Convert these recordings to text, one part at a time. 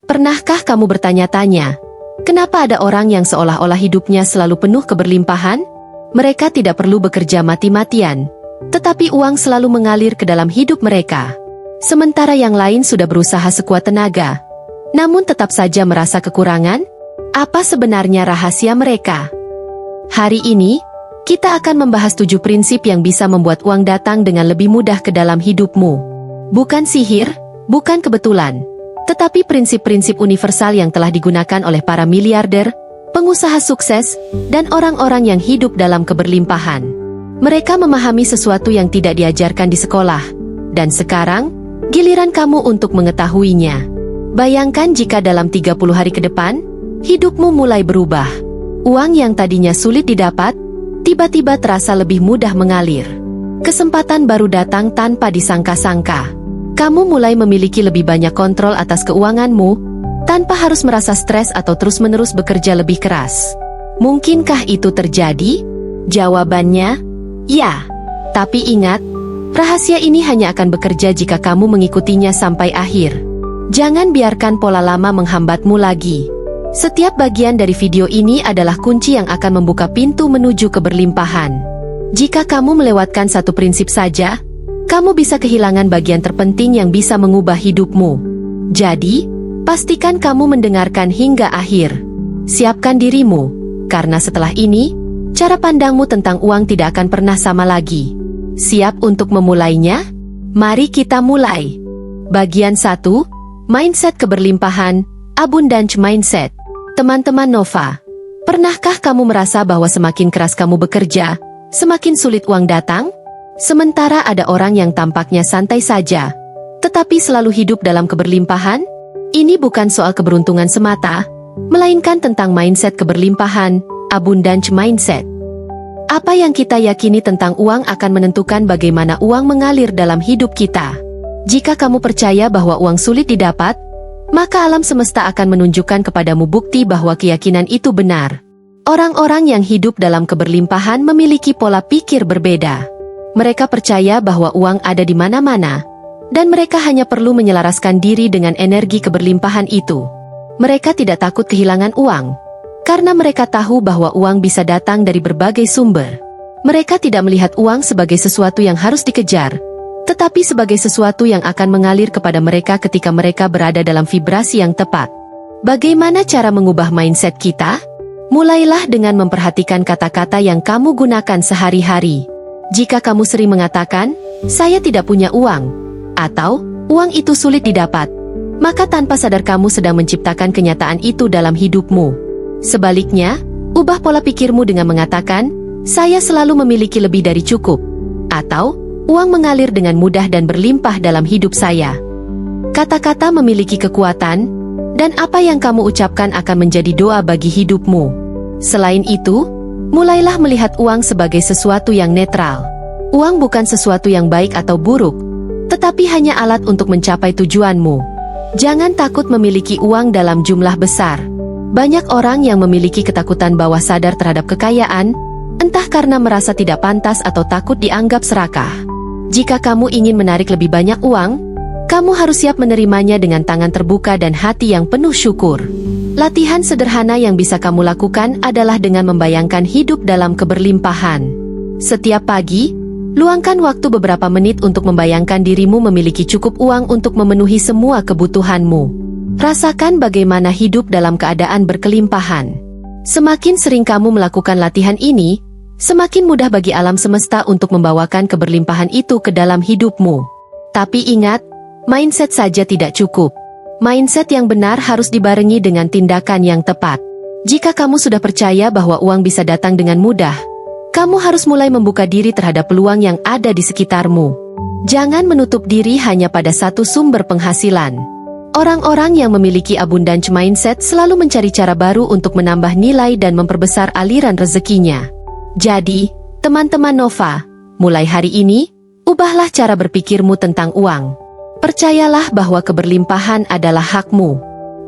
Pernahkah kamu bertanya-tanya, kenapa ada orang yang seolah-olah hidupnya selalu penuh keberlimpahan? Mereka tidak perlu bekerja mati-matian, tetapi uang selalu mengalir ke dalam hidup mereka. Sementara yang lain sudah berusaha sekuat tenaga, namun tetap saja merasa kekurangan. Apa sebenarnya rahasia mereka? Hari ini, kita akan membahas 7 prinsip yang bisa membuat uang datang dengan lebih mudah ke dalam hidupmu. Bukan sihir, bukan kebetulan, tetapi prinsip-prinsip universal yang telah digunakan oleh para miliarder, pengusaha sukses, dan orang-orang yang hidup dalam keberlimpahan. Mereka memahami sesuatu yang tidak diajarkan di sekolah, dan sekarang, giliran kamu untuk mengetahuinya. Bayangkan jika dalam 30 hari ke depan, hidupmu mulai berubah. Uang yang tadinya sulit didapat, tiba-tiba terasa lebih mudah mengalir. Kesempatan baru datang tanpa disangka-sangka. Kamu mulai memiliki lebih banyak kontrol atas keuanganmu, tanpa harus merasa stres atau terus-menerus bekerja lebih keras. Mungkinkah itu terjadi? Jawabannya, ya. Tapi ingat, rahasia ini hanya akan bekerja jika kamu mengikutinya sampai akhir. Jangan biarkan pola lama menghambatmu lagi. Setiap bagian dari video ini adalah kunci yang akan membuka pintu menuju keberlimpahan. Jika kamu melewatkan satu prinsip saja, kamu bisa kehilangan bagian terpenting yang bisa mengubah hidupmu. Jadi, pastikan kamu mendengarkan hingga akhir. Siapkan dirimu, karena setelah ini, cara pandangmu tentang uang tidak akan pernah sama lagi. Siap untuk memulainya? Mari kita mulai. Bagian 1, Mindset Keberlimpahan, Abundance Mindset. Teman-teman Nova, pernahkah kamu merasa bahwa semakin keras kamu bekerja, semakin sulit uang datang? Sementara ada orang yang tampaknya santai saja, tetapi selalu hidup dalam keberlimpahan? Ini bukan soal keberuntungan semata, melainkan tentang mindset keberlimpahan, abundance mindset. Apa yang kita yakini tentang uang akan menentukan bagaimana uang mengalir dalam hidup kita. Jika kamu percaya bahwa uang sulit didapat, maka alam semesta akan menunjukkan kepadamu bukti bahwa keyakinan itu benar. Orang-orang yang hidup dalam keberlimpahan memiliki pola pikir berbeda. Mereka percaya bahwa uang ada di mana-mana, dan mereka hanya perlu menyelaraskan diri dengan energi keberlimpahan itu. Mereka tidak takut kehilangan uang, karena mereka tahu bahwa uang bisa datang dari berbagai sumber. Mereka tidak melihat uang sebagai sesuatu yang harus dikejar, tetapi sebagai sesuatu yang akan mengalir kepada mereka ketika mereka berada dalam vibrasi yang tepat. Bagaimana cara mengubah mindset kita? Mulailah dengan memperhatikan kata-kata yang kamu gunakan sehari-hari. Jika kamu sering mengatakan, "Saya tidak punya uang," atau "Uang itu sulit didapat," maka tanpa sadar kamu sedang menciptakan kenyataan itu dalam hidupmu. Sebaliknya, ubah pola pikirmu dengan mengatakan, "Saya selalu memiliki lebih dari cukup," atau "Uang mengalir dengan mudah dan berlimpah dalam hidup saya." Kata-kata memiliki kekuatan, dan apa yang kamu ucapkan akan menjadi doa bagi hidupmu. Selain itu, mulailah melihat uang sebagai sesuatu yang netral. Uang bukan sesuatu yang baik atau buruk, tetapi hanya alat untuk mencapai tujuanmu. Jangan takut memiliki uang dalam jumlah besar. Banyak orang yang memiliki ketakutan bawah sadar terhadap kekayaan, entah karena merasa tidak pantas atau takut dianggap serakah. Jika kamu ingin menarik lebih banyak uang, kamu harus siap menerimanya dengan tangan terbuka dan hati yang penuh syukur. Latihan sederhana yang bisa kamu lakukan adalah dengan membayangkan hidup dalam keberlimpahan. Setiap pagi, luangkan waktu beberapa menit untuk membayangkan dirimu memiliki cukup uang untuk memenuhi semua kebutuhanmu. Rasakan bagaimana hidup dalam keadaan berkelimpahan. Semakin sering kamu melakukan latihan ini, semakin mudah bagi alam semesta untuk membawakan keberlimpahan itu ke dalam hidupmu. Tapi ingat, mindset saja tidak cukup. Mindset yang benar harus dibarengi dengan tindakan yang tepat. Jika kamu sudah percaya bahwa uang bisa datang dengan mudah, kamu harus mulai membuka diri terhadap peluang yang ada di sekitarmu. Jangan menutup diri hanya pada satu sumber penghasilan. Orang-orang yang memiliki abundance mindset selalu mencari cara baru untuk menambah nilai dan memperbesar aliran rezekinya. Jadi, teman-teman Nova, mulai hari ini, ubahlah cara berpikirmu tentang uang. Percayalah bahwa keberlimpahan adalah hakmu.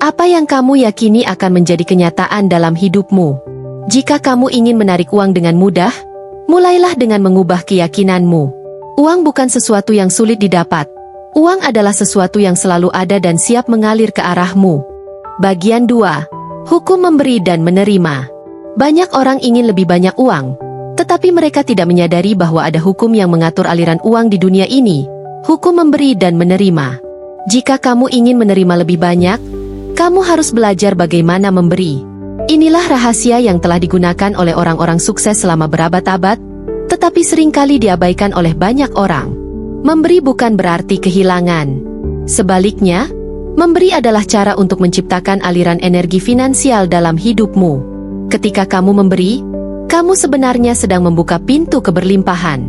Apa yang kamu yakini akan menjadi kenyataan dalam hidupmu. Jika kamu ingin menarik uang dengan mudah, mulailah dengan mengubah keyakinanmu. Uang bukan sesuatu yang sulit didapat. Uang adalah sesuatu yang selalu ada dan siap mengalir ke arahmu. Bagian 2. Hukum memberi dan menerima. Banyak orang ingin lebih banyak uang, tetapi mereka tidak menyadari bahwa ada hukum yang mengatur aliran uang di dunia ini. Hukum memberi dan menerima. Jika kamu ingin menerima lebih banyak, kamu harus belajar bagaimana memberi. Inilah rahasia yang telah digunakan oleh orang-orang sukses selama berabad-abad, tetapi seringkali diabaikan oleh banyak orang. Memberi bukan berarti kehilangan. Sebaliknya, memberi adalah cara untuk menciptakan aliran energi finansial dalam hidupmu. Ketika kamu memberi, kamu sebenarnya sedang membuka pintu keberlimpahan.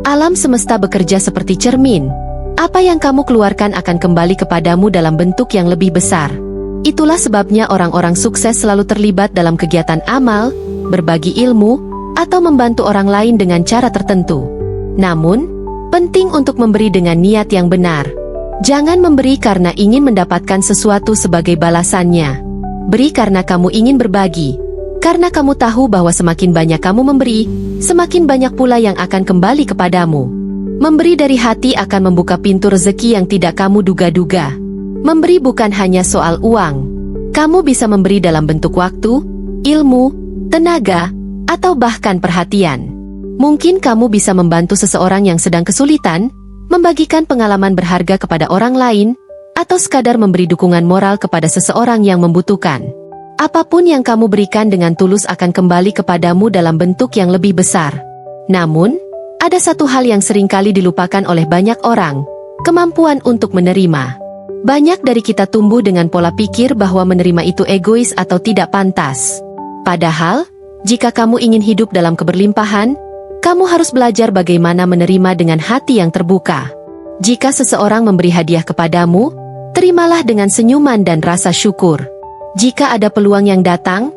Alam semesta bekerja seperti cermin. Apa yang kamu keluarkan akan kembali kepadamu dalam bentuk yang lebih besar. Itulah sebabnya orang-orang sukses selalu terlibat dalam kegiatan amal, berbagi ilmu, atau membantu orang lain dengan cara tertentu. Namun, penting untuk memberi dengan niat yang benar. Jangan memberi karena ingin mendapatkan sesuatu sebagai balasannya. Beri karena kamu ingin berbagi. Karena kamu tahu bahwa semakin banyak kamu memberi, semakin banyak pula yang akan kembali kepadamu. Memberi dari hati akan membuka pintu rezeki yang tidak kamu duga-duga. Memberi bukan hanya soal uang. Kamu bisa memberi dalam bentuk waktu, ilmu, tenaga, atau bahkan perhatian. Mungkin kamu bisa membantu seseorang yang sedang kesulitan, membagikan pengalaman berharga kepada orang lain, atau sekadar memberi dukungan moral kepada seseorang yang membutuhkan. Apapun yang kamu berikan dengan tulus akan kembali kepadamu dalam bentuk yang lebih besar. Namun, ada satu hal yang seringkali dilupakan oleh banyak orang, kemampuan untuk menerima. Banyak dari kita tumbuh dengan pola pikir bahwa menerima itu egois atau tidak pantas. Padahal, jika kamu ingin hidup dalam keberlimpahan, kamu harus belajar bagaimana menerima dengan hati yang terbuka. Jika seseorang memberi hadiah kepadamu, terimalah dengan senyuman dan rasa syukur. Jika ada peluang yang datang,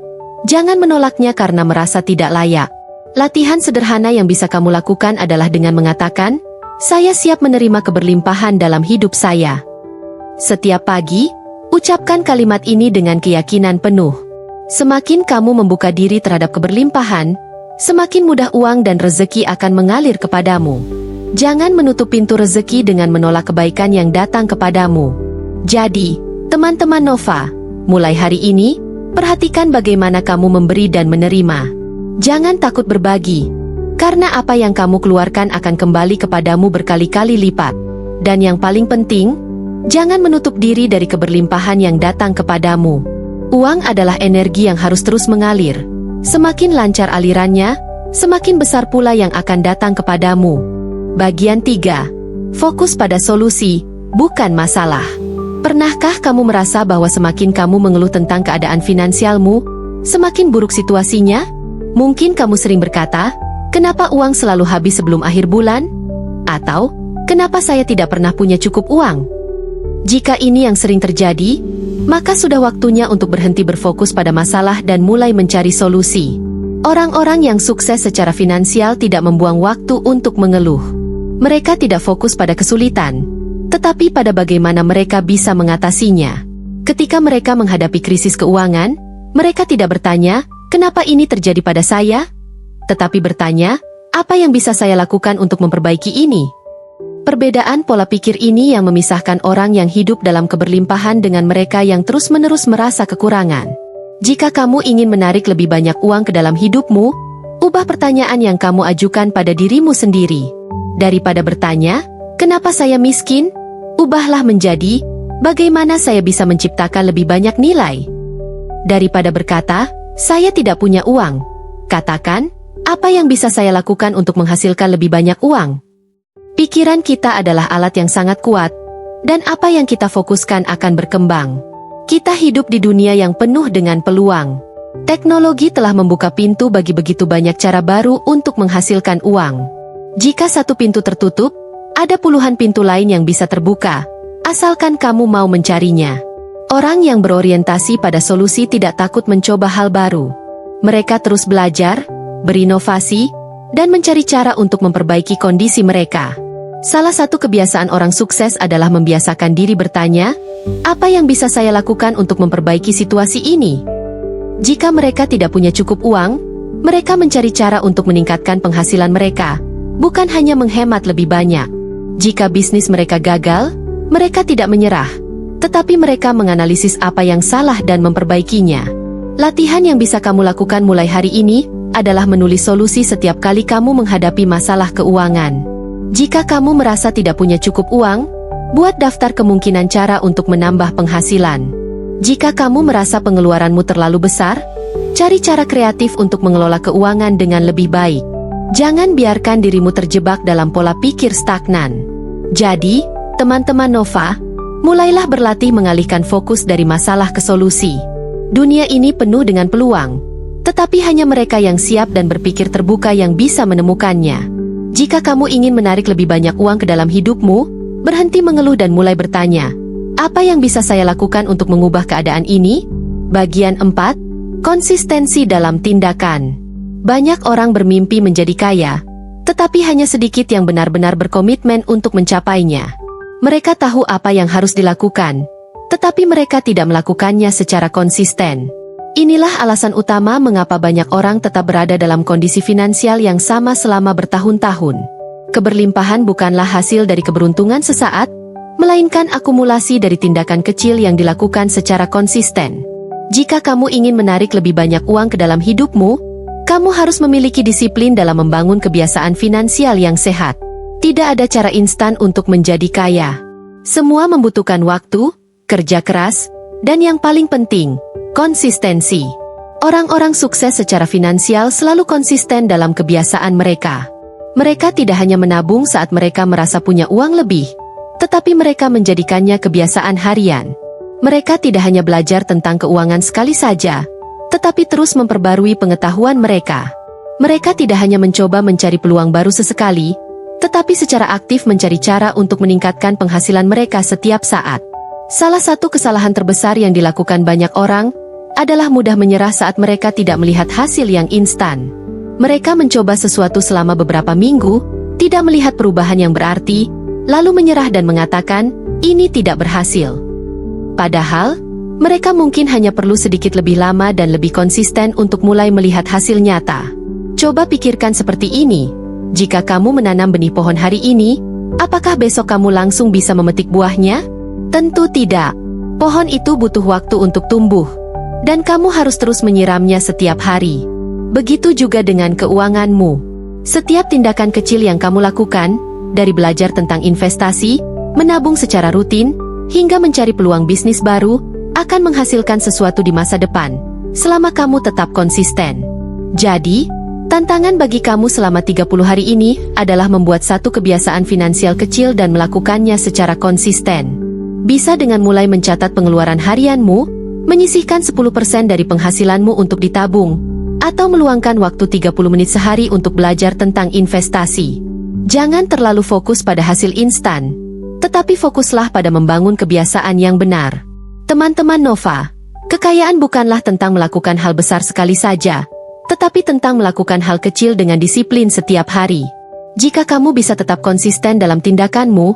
jangan menolaknya karena merasa tidak layak. Latihan sederhana yang bisa kamu lakukan adalah dengan mengatakan, "Saya siap menerima keberlimpahan dalam hidup saya." Setiap pagi, ucapkan kalimat ini dengan keyakinan penuh. Semakin kamu membuka diri terhadap keberlimpahan, semakin mudah uang dan rezeki akan mengalir kepadamu. Jangan menutup pintu rezeki dengan menolak kebaikan yang datang kepadamu. Jadi, teman-teman Nova, mulai hari ini, perhatikan bagaimana kamu memberi dan menerima. Jangan takut berbagi, karena apa yang kamu keluarkan akan kembali kepadamu berkali-kali lipat. Dan yang paling penting, jangan menutup diri dari keberlimpahan yang datang kepadamu. Uang adalah energi yang harus terus mengalir. Semakin lancar alirannya, semakin besar pula yang akan datang kepadamu. Bagian 3. Fokus pada solusi, bukan masalah. Pernahkah kamu merasa bahwa semakin kamu mengeluh tentang keadaan finansialmu, semakin buruk situasinya? Mungkin kamu sering berkata, "Kenapa uang selalu habis sebelum akhir bulan?" Atau, "Kenapa saya tidak pernah punya cukup uang?" Jika ini yang sering terjadi, maka sudah waktunya untuk berhenti berfokus pada masalah dan mulai mencari solusi. Orang-orang yang sukses secara finansial tidak membuang waktu untuk mengeluh. Mereka tidak fokus pada kesulitan, tetapi pada bagaimana mereka bisa mengatasinya. Ketika mereka menghadapi krisis keuangan, mereka tidak bertanya, "Kenapa ini terjadi pada saya?" Tetapi bertanya, "Apa yang bisa saya lakukan untuk memperbaiki ini?" Perbedaan pola pikir ini yang memisahkan orang yang hidup dalam keberlimpahan dengan mereka yang terus-menerus merasa kekurangan. Jika kamu ingin menarik lebih banyak uang ke dalam hidupmu, ubah pertanyaan yang kamu ajukan pada dirimu sendiri. Daripada bertanya, "Kenapa saya miskin?" ubahlah menjadi, "Bagaimana saya bisa menciptakan lebih banyak nilai?" Daripada berkata, "Saya tidak punya uang," katakan, "Apa yang bisa saya lakukan untuk menghasilkan lebih banyak uang?" Pikiran kita adalah alat yang sangat kuat, dan apa yang kita fokuskan akan berkembang. Kita hidup di dunia yang penuh dengan peluang. Teknologi telah membuka pintu bagi begitu banyak cara baru untuk menghasilkan uang. Jika satu pintu tertutup, ada puluhan pintu lain yang bisa terbuka, asalkan kamu mau mencarinya. Orang yang berorientasi pada solusi tidak takut mencoba hal baru. Mereka terus belajar, berinovasi, dan mencari cara untuk memperbaiki kondisi mereka. Salah satu kebiasaan orang sukses adalah membiasakan diri bertanya, "Apa yang bisa saya lakukan untuk memperbaiki situasi ini?" Jika mereka tidak punya cukup uang, mereka mencari cara untuk meningkatkan penghasilan mereka, bukan hanya menghemat lebih banyak. Jika bisnis mereka gagal, mereka tidak menyerah. tetapi mereka menganalisis apa yang salah dan memperbaikinya. Latihan yang bisa kamu lakukan mulai hari ini adalah menulis solusi setiap kali kamu menghadapi masalah keuangan. Jika kamu merasa tidak punya cukup uang, buat daftar kemungkinan cara untuk menambah penghasilan. Jika kamu merasa pengeluaranmu terlalu besar, cari cara kreatif untuk mengelola keuangan dengan lebih baik. Jangan biarkan dirimu terjebak dalam pola pikir stagnan. Jadi, teman-teman Nova, mulailah berlatih mengalihkan fokus dari masalah ke solusi. Dunia ini penuh dengan peluang, tetapi hanya mereka yang siap dan berpikir terbuka yang bisa menemukannya. Jika kamu ingin menarik lebih banyak uang ke dalam hidupmu, berhenti mengeluh dan mulai bertanya, apa yang bisa saya lakukan untuk mengubah keadaan ini? Bagian 4. Konsistensi dalam tindakan. Banyak orang bermimpi menjadi kaya, tetapi hanya sedikit yang benar-benar berkomitmen untuk mencapainya. Mereka tahu apa yang harus dilakukan, tetapi mereka tidak melakukannya secara konsisten. Inilah alasan utama mengapa banyak orang tetap berada dalam kondisi finansial yang sama selama bertahun-tahun. Keberlimpahan bukanlah hasil dari keberuntungan sesaat, melainkan akumulasi dari tindakan kecil yang dilakukan secara konsisten. Jika kamu ingin menarik lebih banyak uang ke dalam hidupmu, kamu harus memiliki disiplin dalam membangun kebiasaan finansial yang sehat. Tidak ada cara instan untuk menjadi kaya. Semua membutuhkan waktu, kerja keras, dan yang paling penting, konsistensi. Orang-orang sukses secara finansial selalu konsisten dalam kebiasaan mereka. Mereka tidak hanya menabung saat mereka merasa punya uang lebih, tetapi mereka menjadikannya kebiasaan harian. Mereka tidak hanya belajar tentang keuangan sekali saja, tetapi terus memperbarui pengetahuan mereka. Mereka tidak hanya mencoba mencari peluang baru sesekali, tetapi secara aktif mencari cara untuk meningkatkan penghasilan mereka setiap saat. Salah satu kesalahan terbesar yang dilakukan banyak orang adalah mudah menyerah saat mereka tidak melihat hasil yang instan. Mereka mencoba sesuatu selama beberapa minggu, tidak melihat perubahan yang berarti, lalu menyerah dan mengatakan, ini tidak berhasil. Padahal, mereka mungkin hanya perlu sedikit lebih lama dan lebih konsisten untuk mulai melihat hasil nyata. Coba pikirkan seperti ini. Jika kamu menanam benih pohon hari ini, apakah besok kamu langsung bisa memetik buahnya? Tentu tidak. Pohon itu butuh waktu untuk tumbuh, dan kamu harus terus menyiramnya setiap hari. Begitu juga dengan keuanganmu. Setiap tindakan kecil yang kamu lakukan, dari belajar tentang investasi, menabung secara rutin, hingga mencari peluang bisnis baru, akan menghasilkan sesuatu di masa depan, selama kamu tetap konsisten. Jadi, tantangan bagi kamu selama 30 hari ini adalah membuat satu kebiasaan finansial kecil dan melakukannya secara konsisten. Bisa dengan mulai mencatat pengeluaran harianmu, menyisihkan 10% dari penghasilanmu untuk ditabung, atau meluangkan waktu 30 menit sehari untuk belajar tentang investasi. Jangan terlalu fokus pada hasil instan, tetapi fokuslah pada membangun kebiasaan yang benar. Teman-teman Nova, kekayaan bukanlah tentang melakukan hal besar sekali saja, tetapi tentang melakukan hal kecil dengan disiplin setiap hari. Jika kamu bisa tetap konsisten dalam tindakanmu,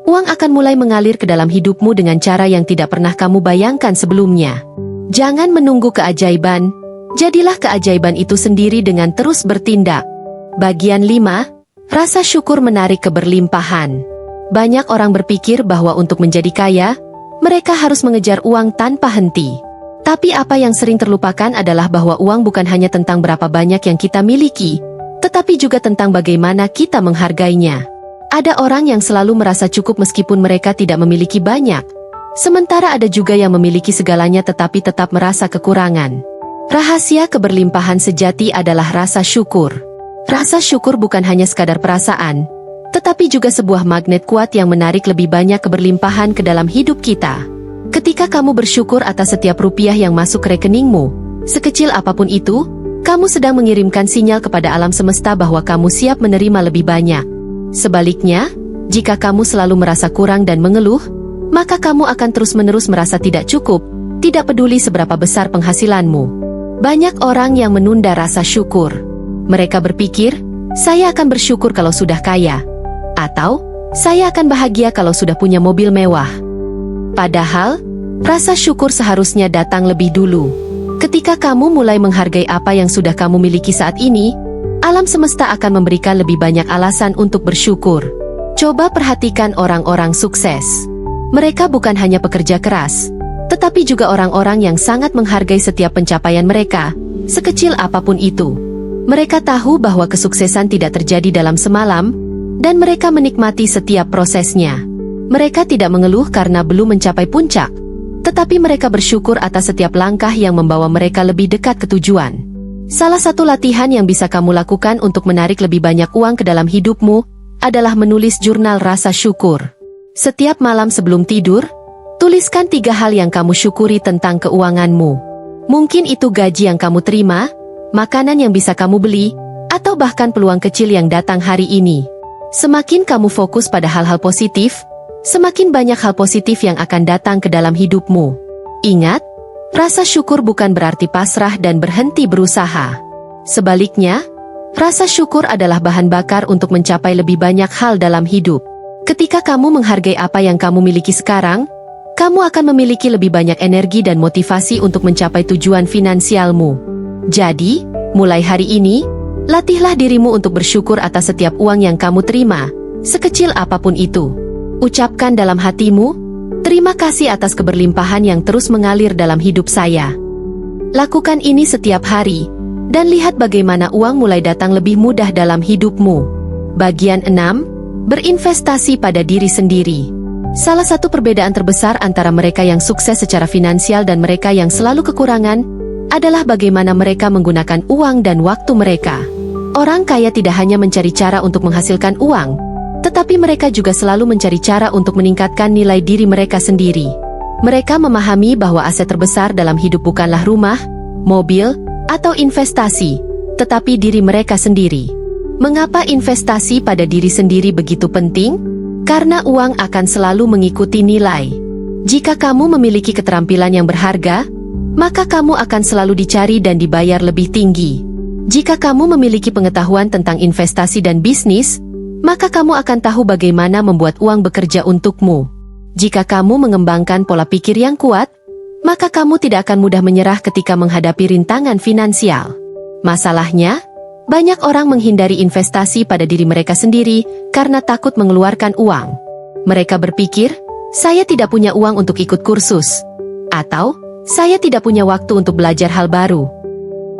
uang akan mulai mengalir ke dalam hidupmu dengan cara yang tidak pernah kamu bayangkan sebelumnya. Jangan menunggu keajaiban, jadilah keajaiban itu sendiri dengan terus bertindak. Bagian 5. Rasa syukur menarik keberlimpahan. Banyak orang berpikir bahwa untuk menjadi kaya, mereka harus mengejar uang tanpa henti. Tapi apa yang sering terlupakan adalah bahwa uang bukan hanya tentang berapa banyak yang kita miliki, tetapi juga tentang bagaimana kita menghargainya. Ada orang yang selalu merasa cukup meskipun mereka tidak memiliki banyak, sementara ada juga yang memiliki segalanya tetapi tetap merasa kekurangan. Rahasia keberlimpahan sejati adalah rasa syukur. Rasa syukur bukan hanya sekadar perasaan, tetapi juga sebuah magnet kuat yang menarik lebih banyak keberlimpahan ke dalam hidup kita. Ketika kamu bersyukur atas setiap rupiah yang masuk ke rekeningmu, sekecil apapun itu, kamu sedang mengirimkan sinyal kepada alam semesta bahwa kamu siap menerima lebih banyak. Sebaliknya, jika kamu selalu merasa kurang dan mengeluh, maka kamu akan terus-menerus merasa tidak cukup, tidak peduli seberapa besar penghasilanmu. Banyak orang yang menunda rasa syukur. Mereka berpikir, saya akan bersyukur kalau sudah kaya, atau saya akan bahagia kalau sudah punya mobil mewah. Padahal, rasa syukur seharusnya datang lebih dulu. Ketika kamu mulai menghargai apa yang sudah kamu miliki saat ini, alam semesta akan memberikan lebih banyak alasan untuk bersyukur. Coba perhatikan orang-orang sukses. Mereka bukan hanya pekerja keras, tetapi juga orang-orang yang sangat menghargai setiap pencapaian mereka, sekecil apapun itu. Mereka tahu bahwa kesuksesan tidak terjadi dalam semalam, dan mereka menikmati setiap prosesnya. Mereka tidak mengeluh karena belum mencapai puncak, tetapi mereka bersyukur atas setiap langkah yang membawa mereka lebih dekat ke tujuan. Salah satu latihan yang bisa kamu lakukan untuk menarik lebih banyak uang ke dalam hidupmu adalah menulis jurnal rasa syukur. Setiap malam sebelum tidur, tuliskan 3 hal yang kamu syukuri tentang keuanganmu. Mungkin itu gaji yang kamu terima, makanan yang bisa kamu beli, atau bahkan peluang kecil yang datang hari ini. Semakin kamu fokus pada hal-hal positif, semakin banyak hal positif yang akan datang ke dalam hidupmu. Ingat, rasa syukur bukan berarti pasrah dan berhenti berusaha. Sebaliknya, rasa syukur adalah bahan bakar untuk mencapai lebih banyak hal dalam hidup. Ketika kamu menghargai apa yang kamu miliki sekarang, kamu akan memiliki lebih banyak energi dan motivasi untuk mencapai tujuan finansialmu. Jadi, mulai hari ini, latihlah dirimu untuk bersyukur atas setiap uang yang kamu terima, sekecil apapun itu. Ucapkan dalam hatimu, "Terima kasih atas keberlimpahan yang terus mengalir dalam hidup saya." Lakukan ini setiap hari, dan lihat bagaimana uang mulai datang lebih mudah dalam hidupmu. Bagian 6. Berinvestasi pada diri sendiri. Salah satu perbedaan terbesar antara mereka yang sukses secara finansial dan mereka yang selalu kekurangan adalah bagaimana mereka menggunakan uang dan waktu mereka. Orang kaya tidak hanya mencari cara untuk menghasilkan uang, tetapi mereka juga selalu mencari cara untuk meningkatkan nilai diri mereka sendiri. Mereka memahami bahwa aset terbesar dalam hidup bukanlah rumah, mobil, atau investasi, tetapi diri mereka sendiri. Mengapa investasi pada diri sendiri begitu penting? Karena uang akan selalu mengikuti nilai. Jika kamu memiliki keterampilan yang berharga, maka kamu akan selalu dicari dan dibayar lebih tinggi. Jika kamu memiliki pengetahuan tentang investasi dan bisnis, maka kamu akan tahu bagaimana membuat uang bekerja untukmu. Jika kamu mengembangkan pola pikir yang kuat, maka kamu tidak akan mudah menyerah ketika menghadapi rintangan finansial. Masalahnya, banyak orang menghindari investasi pada diri mereka sendiri karena takut mengeluarkan uang. Mereka berpikir, "Saya tidak punya uang untuk ikut kursus," atau "Saya tidak punya waktu untuk belajar hal baru."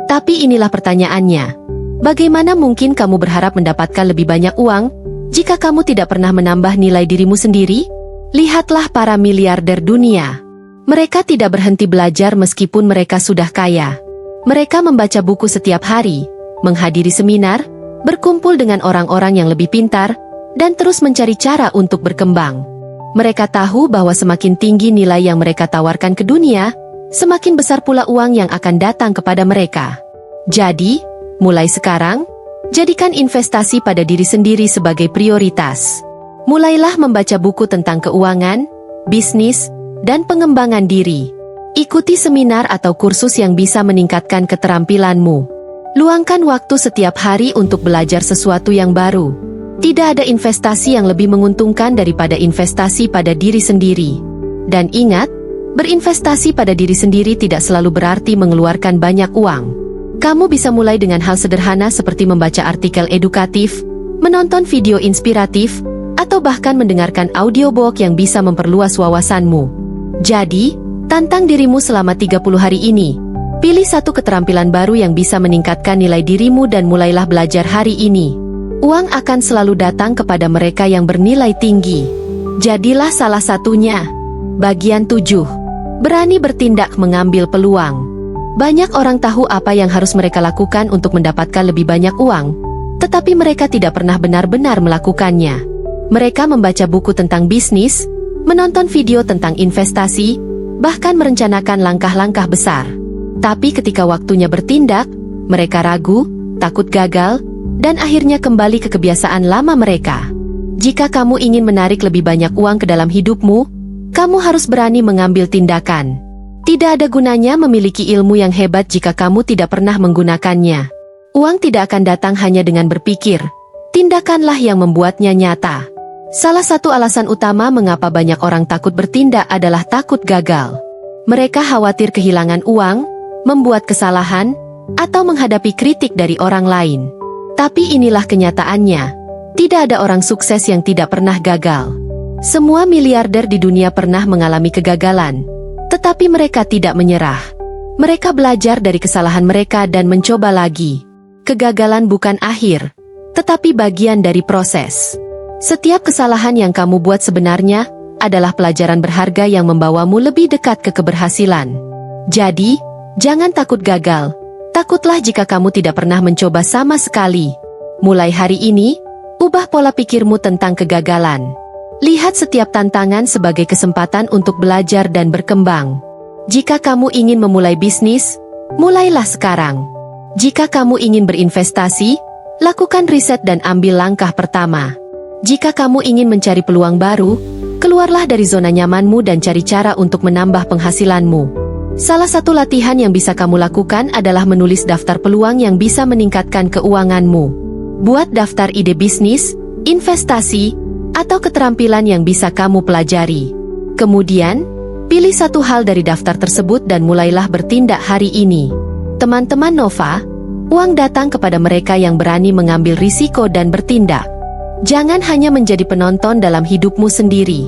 Tapi inilah pertanyaannya. Bagaimana mungkin kamu berharap mendapatkan lebih banyak uang jika kamu tidak pernah menambah nilai dirimu sendiri? Lihatlah para miliarder dunia. Mereka tidak berhenti belajar meskipun mereka sudah kaya. Mereka membaca buku setiap hari, menghadiri seminar, berkumpul dengan orang-orang yang lebih pintar, dan terus mencari cara untuk berkembang. Mereka tahu bahwa semakin tinggi nilai yang mereka tawarkan ke dunia, semakin besar pula uang yang akan datang kepada mereka. Jadi, mulai sekarang, jadikan investasi pada diri sendiri sebagai prioritas. Mulailah membaca buku tentang keuangan, bisnis, dan pengembangan diri. Ikuti seminar atau kursus yang bisa meningkatkan keterampilanmu. Luangkan waktu setiap hari untuk belajar sesuatu yang baru. Tidak ada investasi yang lebih menguntungkan daripada investasi pada diri sendiri. Dan ingat, berinvestasi pada diri sendiri tidak selalu berarti mengeluarkan banyak uang. Kamu bisa mulai dengan hal sederhana seperti membaca artikel edukatif, menonton video inspiratif, atau bahkan mendengarkan audiobook yang bisa memperluas wawasanmu. Jadi, tantang dirimu selama 30 hari ini. Pilih satu keterampilan baru yang bisa meningkatkan nilai dirimu dan mulailah belajar hari ini. Uang akan selalu datang kepada mereka yang bernilai tinggi. Jadilah salah satunya. Bagian 7. Berani bertindak mengambil peluang. Banyak orang tahu apa yang harus mereka lakukan untuk mendapatkan lebih banyak uang, tetapi mereka tidak pernah benar-benar melakukannya. Mereka membaca buku tentang bisnis, menonton video tentang investasi, bahkan merencanakan langkah-langkah besar. Tapi ketika waktunya bertindak, mereka ragu, takut gagal, dan akhirnya kembali ke kebiasaan lama mereka. Jika kamu ingin menarik lebih banyak uang ke dalam hidupmu, kamu harus berani mengambil tindakan. Tidak ada gunanya memiliki ilmu yang hebat jika kamu tidak pernah menggunakannya. Uang tidak akan datang hanya dengan berpikir. Tindakanlah yang membuatnya nyata. Salah satu alasan utama mengapa banyak orang takut bertindak adalah takut gagal. Mereka khawatir kehilangan uang, membuat kesalahan, atau menghadapi kritik dari orang lain. Tapi inilah kenyataannya. Tidak ada orang sukses yang tidak pernah gagal. Semua miliarder di dunia pernah mengalami kegagalan, tetapi mereka tidak menyerah. Mereka belajar dari kesalahan mereka dan mencoba lagi. Kegagalan bukan akhir, tetapi bagian dari proses. Setiap kesalahan yang kamu buat sebenarnya adalah pelajaran berharga yang membawamu lebih dekat ke keberhasilan. Jadi, jangan takut gagal. Takutlah jika kamu tidak pernah mencoba sama sekali. Mulai hari ini, ubah pola pikirmu tentang kegagalan. Lihat setiap tantangan sebagai kesempatan untuk belajar dan berkembang. Jika kamu ingin memulai bisnis, mulailah sekarang. Jika kamu ingin berinvestasi, lakukan riset dan ambil langkah pertama. Jika kamu ingin mencari peluang baru, keluarlah dari zona nyamanmu dan cari cara untuk menambah penghasilanmu. Salah satu latihan yang bisa kamu lakukan adalah menulis daftar peluang yang bisa meningkatkan keuanganmu. Buat daftar ide bisnis, investasi, atau keterampilan yang bisa kamu pelajari. Kemudian, pilih satu hal dari daftar tersebut dan mulailah bertindak hari ini. Teman-teman Nova, uang datang kepada mereka yang berani mengambil risiko dan bertindak. Jangan hanya menjadi penonton dalam hidupmu sendiri.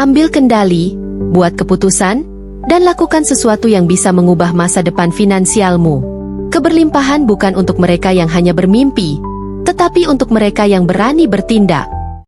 Ambil kendali, buat keputusan, dan lakukan sesuatu yang bisa mengubah masa depan finansialmu. Keberlimpahan bukan untuk mereka yang hanya bermimpi, tetapi untuk mereka yang berani bertindak.